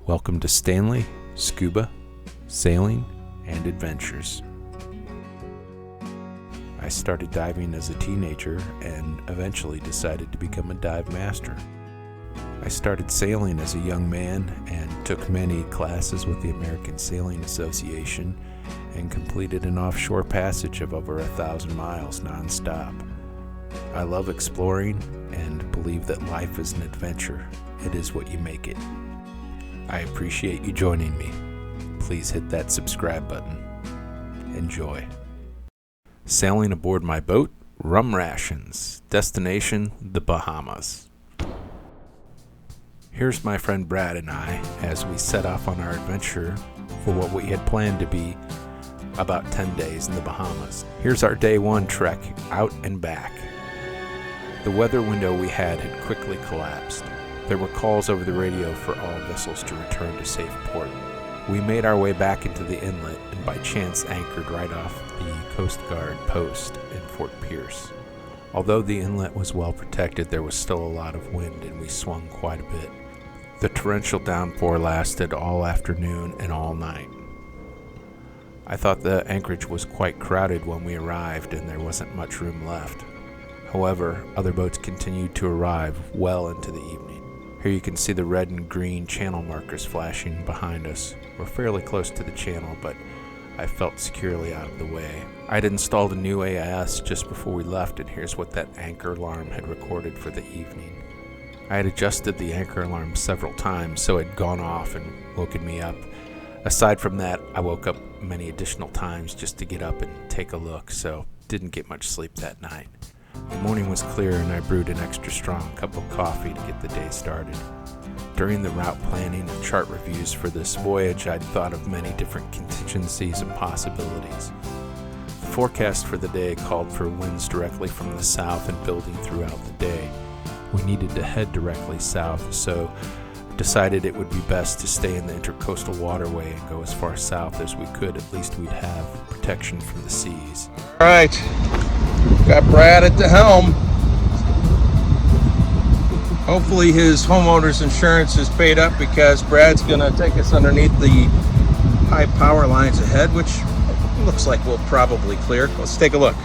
Welcome to Stanley, Scuba, Sailing, and Adventures. I started diving as a teenager and eventually decided to become a dive master. I started sailing as a young man and took many classes with the American Sailing Association and completed an offshore passage of over 1,000 miles nonstop. I love exploring and believe that life is an adventure. It is what you make it. I appreciate you joining me. Please hit that subscribe button. Enjoy. Sailing aboard my boat, Rum Rations. Destination, the Bahamas. Here's my friend Brad and I as we set off on our adventure for what we had planned to be about 10 days in the Bahamas. Here's our day one trek out and back. The weather window we had quickly collapsed. There were calls over the radio for all vessels to return to safe port. We made our way back into the inlet and by chance anchored right off the Coast Guard post in Fort Pierce. Although the inlet was well protected, there was still a lot of wind and we swung quite a bit. The torrential downpour lasted all afternoon and all night. I thought the anchorage was quite crowded when we arrived and there wasn't much room left. However, other boats continued to arrive well into the evening. Here you can see the red and green channel markers flashing behind us. We're fairly close to the channel, but I felt securely out of the way. I'd installed a new AIS just before we left, and here's what that anchor alarm had recorded for the evening. I had adjusted the anchor alarm several times, so it had gone off and woken me up. Aside from that, I woke up many additional times just to get up and take a look, so didn't get much sleep that night. The morning was clear and I brewed an extra strong cup of coffee to get the day started. During the route planning and chart reviews for this voyage, I'd thought of many different contingencies and possibilities. The forecast for the day called for winds directly from the south and building throughout the day. We needed to head directly south, so decided it would be best to stay in the intercoastal waterway and go as far south as we could. At least we'd have protection from the seas. All right, got Brad at the helm. Hopefully his homeowner's insurance is paid up because Brad's gonna take us underneath the high power lines ahead, which looks like we'll probably clear. Let's take a look.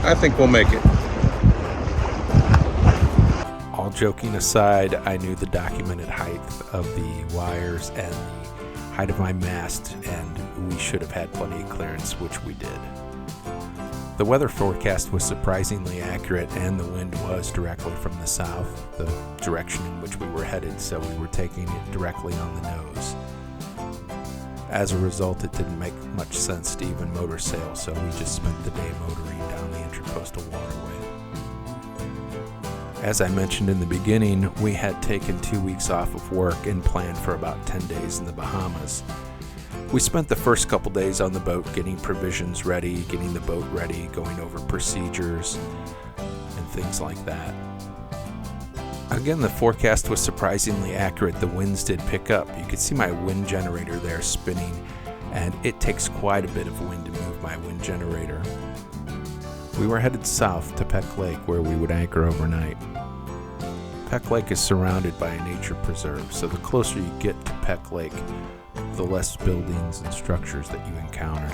I think we'll make it. All joking aside, I knew the documented height of the wires and the height of my mast, and we should have had plenty of clearance, which we did. The weather forecast was surprisingly accurate, and the wind was directly from the south, the direction in which we were headed, so we were taking it directly on the nose. As a result, it didn't make much sense to even motor sail, so we just spent the day motoring down the intercoastal waterway. As I mentioned in the beginning, we had taken 2 weeks off of work and planned for about 10 days in the Bahamas. We spent the first couple days on the boat getting provisions ready, getting the boat ready, going over procedures, and things like that. Again, the forecast was surprisingly accurate. The winds did pick up. You could see my wind generator there spinning, and it takes quite a bit of wind to move my wind generator. We were headed south to Peck Lake, where we would anchor overnight. Peck Lake is surrounded by a nature preserve, so the closer you get to Peck Lake, the less buildings and structures that you encounter.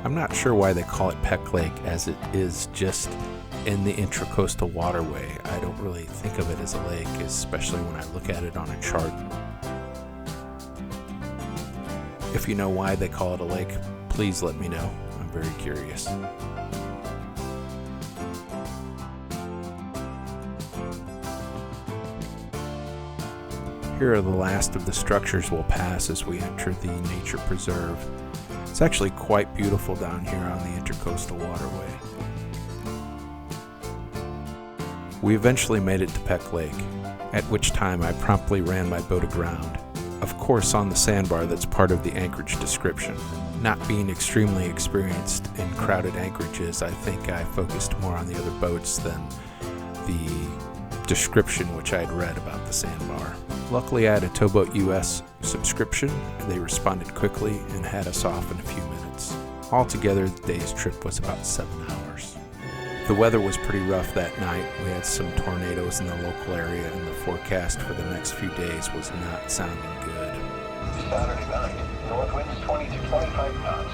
I'm not sure why they call it Peck Lake, as it is just in the intracoastal waterway. I don't really think of it as a lake, especially when I look at it on a chart. If you know why they call it a lake, please let me know. I'm very curious. Here are the last of the structures we'll pass as we enter the nature preserve. It's actually quite beautiful down here on the intercoastal waterway. We eventually made it to Peck Lake, at which time I promptly ran my boat aground, of course on the sandbar that's part of the anchorage description. Not being extremely experienced in crowded anchorages, I think I focused more on the other boats than the description which I had read about the sandbar. Luckily, I had a Towboat US subscription. They responded quickly and had us off in a few minutes. Altogether, the day's trip was about 7 hours. The weather was pretty rough that night. We had some tornadoes in the local area, and the forecast for the next few days was not sounding good. Saturday night, north winds 20 to 25 knots.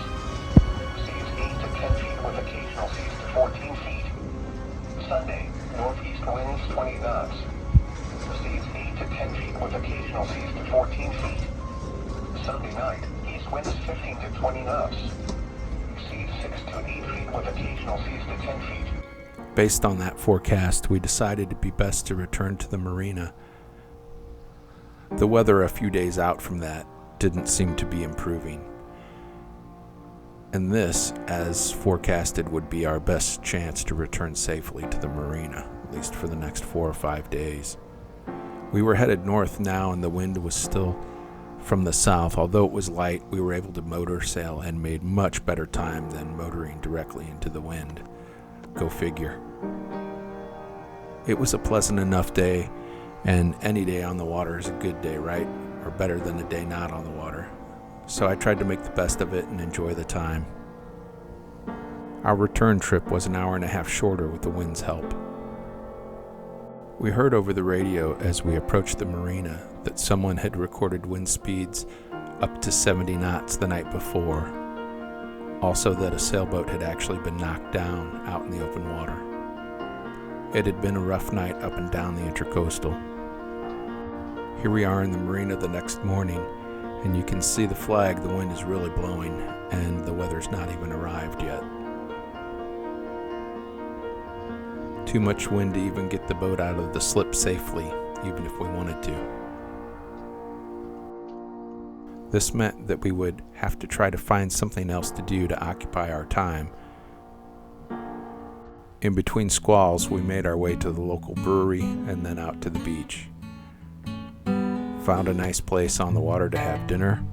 Seas 8 to 10 feet with occasional seas to 14 feet. Sunday, northeast winds 20 knots. Seas 8 to 10 feet with occasional seas to 14 feet. Sunday night, east winds 15 to 20 knots. Seas 6 to 8 feet with occasional seas to 10 feet. Based on that forecast, we decided it'd be best to return to the marina. The weather a few days out from that didn't seem to be improving. And this, as forecasted, would be our best chance to return safely to the marina, at least for the next 4 or 5 days. We were headed north now, and the wind was still from the south. Although it was light, we were able to motor sail and made much better time than motoring directly into the wind. Go figure. It was a pleasant enough day, and any day on the water is a good day, right? Or better than a day not on the water. So I tried to make the best of it and enjoy the time. Our return trip was an hour and a half shorter with the wind's help. We heard over the radio as we approached the marina that someone had recorded wind speeds up to 70 knots the night before. Also that a sailboat had actually been knocked down out in the open water. It had been a rough night up and down the Intercoastal. Here we are in the marina the next morning, and you can see the flag. The wind is really blowing, and the weather's not even arrived yet. Too much wind to even get the boat out of the slip safely, even if we wanted to. This meant that we would have to try to find something else to do to occupy our time. In between squalls, we made our way to the local brewery and then out to the beach. Found a nice place on the water to have dinner.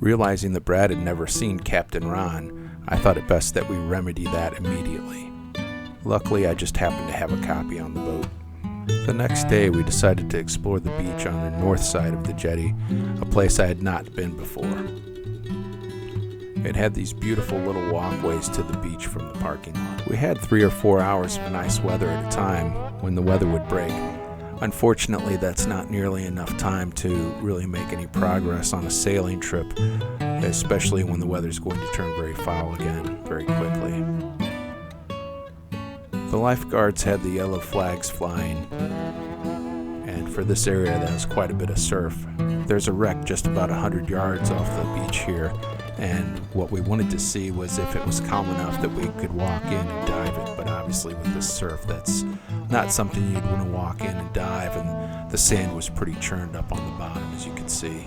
Realizing that Brad had never seen Captain Ron, I thought it best that we remedy that immediately. Luckily, I just happened to have a copy on the boat. The next day, we decided to explore the beach on the north side of the jetty, a place I had not been before. It had these beautiful little walkways to the beach from the parking lot. We had 3 or 4 hours of nice weather at a time when the weather would break. Unfortunately, that's not nearly enough time to really make any progress on a sailing trip, especially when the weather's going to turn very foul again very quickly. The lifeguards had the yellow flags flying, and for this area there was quite a bit of surf. There's a wreck just about 100 yards off the beach here, and what we wanted to see was if it was calm enough that we could walk in and dive it, but obviously with the surf that's not something you'd want to walk in and dive, and the sand was pretty churned up on the bottom, as you could see.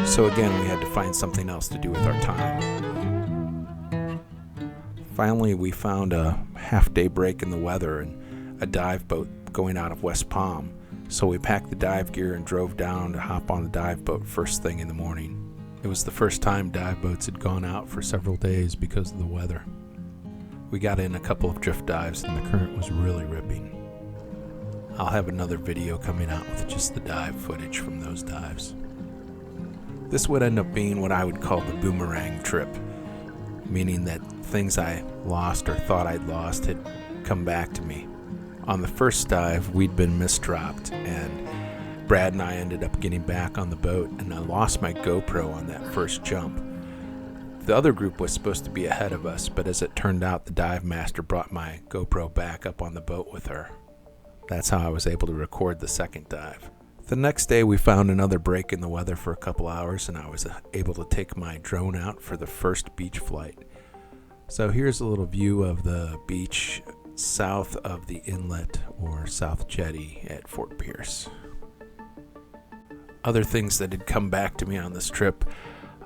So again, we had to find something else to do with our time. Finally, we found a half-day break in the weather and a dive boat going out of West Palm. So we packed the dive gear and drove down to hop on the dive boat first thing in the morning. It was the first time dive boats had gone out for several days because of the weather. We got in a couple of drift dives and the current was really ripping. I'll have another video coming out with just the dive footage from those dives. This would end up being what I would call the boomerang trip, meaning that things I lost or thought I'd lost had come back to me. On the first dive, we'd been misdropped, and Brad and I ended up getting back on the boat, and I lost my GoPro on that first jump. The other group was supposed to be ahead of us, but as it turned out, the dive master brought my GoPro back up on the boat with her. That's how I was able to record the second dive. The next day, we found another break in the weather for a couple hours, and I was able to take my drone out for the first beach flight. So here's a little view of the beach south of the inlet or South Jetty at Fort Pierce. Other things that had come back to me on this trip,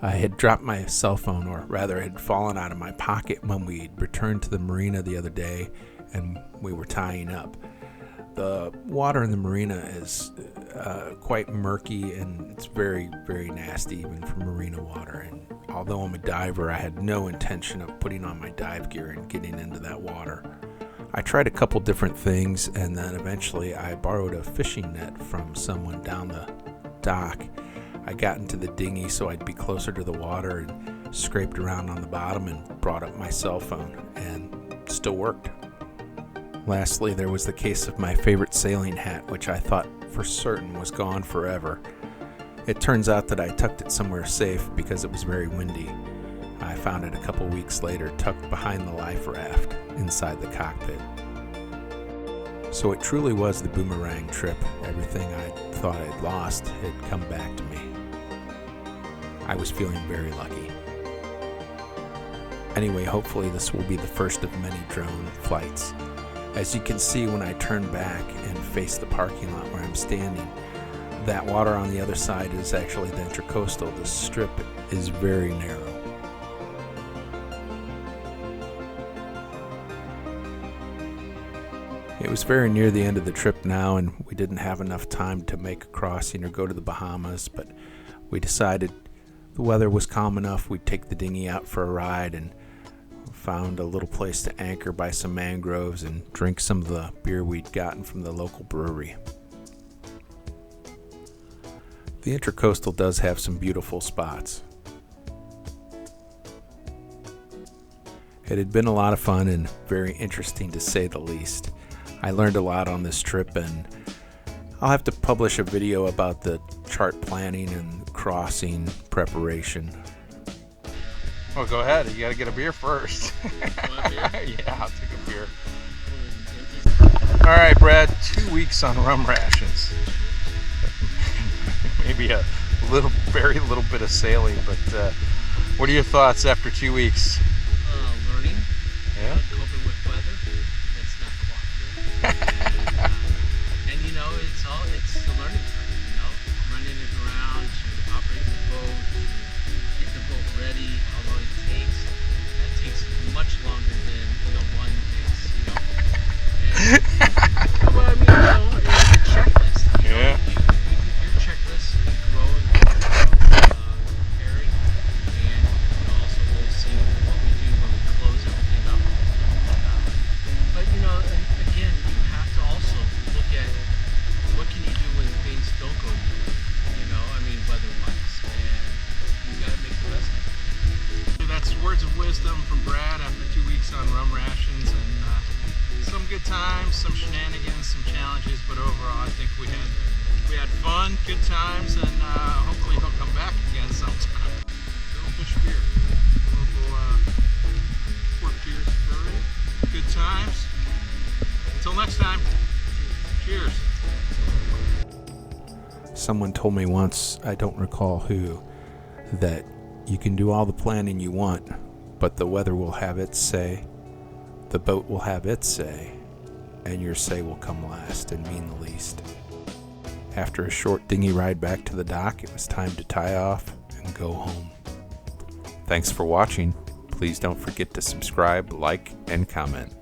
I had dropped my cell phone, or rather it had fallen out of my pocket when we returned to the marina the other day and we were tying up. The water in the marina is quite murky, and it's very, very nasty even for marina water, and Although I'm a diver, I had no intention of putting on my dive gear and getting into that water. I tried a couple different things, and then eventually I borrowed a fishing net from someone down the dock. I got into the dinghy so I'd be closer to the water and scraped around on the bottom and brought up my cell phone, and still worked. Lastly, there was the case of my favorite sailing hat, which I thought for certain was gone forever. It turns out that I tucked it somewhere safe because it was very windy. I found it a couple weeks later tucked behind the life raft inside the cockpit. So it truly was the boomerang trip. Everything I thought I'd lost had come back to me. I was feeling very lucky. Anyway, hopefully this will be the first of many drone flights. As you can see, when I turn back and face the parking lot where I'm standing, that water on the other side is actually the Intracoastal. The strip is very narrow. It was very near the end of the trip now, and we didn't have enough time to make a crossing or go to the Bahamas, but we decided the weather was calm enough. We'd take the dinghy out for a ride and found a little place to anchor by some mangroves and drink some of the beer we'd gotten from the local brewery. The Intracoastal does have some beautiful spots. It had been a lot of fun and very interesting to say the least. I learned a lot on this trip, and I'll have to publish a video about the chart planning and crossing preparation. Well, go ahead. You got to get a beer first. Want a beer? Yeah, I'll take a beer. All right, Brad, 2 weeks on rum rations. Maybe a very little bit of sailing, but what are your thoughts after 2 weeks? Learning. Yeah. Coping with weather. That's not cooperative. And you know, it's a learning curve. You know, running it around to operate the boat, get the boat ready. How long that takes much longer than one takes. You know. And, well, I mean, you know, it's a checklist. You know? Yeah. Your checklist can grow and preparing, and also we'll see what we do when we close everything up. But you know, again, you have to also look at what can you do when things don't go your way. You know, I mean, weather-wise, and you got to make the best of it. That's words of wisdom from Brad after 2 weeks on rum rations, and some good times, some shenanigans, some challenges, but overall, I think we had fun, good times, and hopefully he'll come back again sometime. Don't fish beer. Local port beers brewery. Good times. Until next time. Cheers. Someone told me once, I don't recall who, that you can do all the planning you want, but the weather will have its say, the boat will have its say, and your say will come last and mean the least. After a short dinghy ride back to the dock, it was time to tie off and go home. Thanks for watching. Please don't forget to subscribe, like, and comment.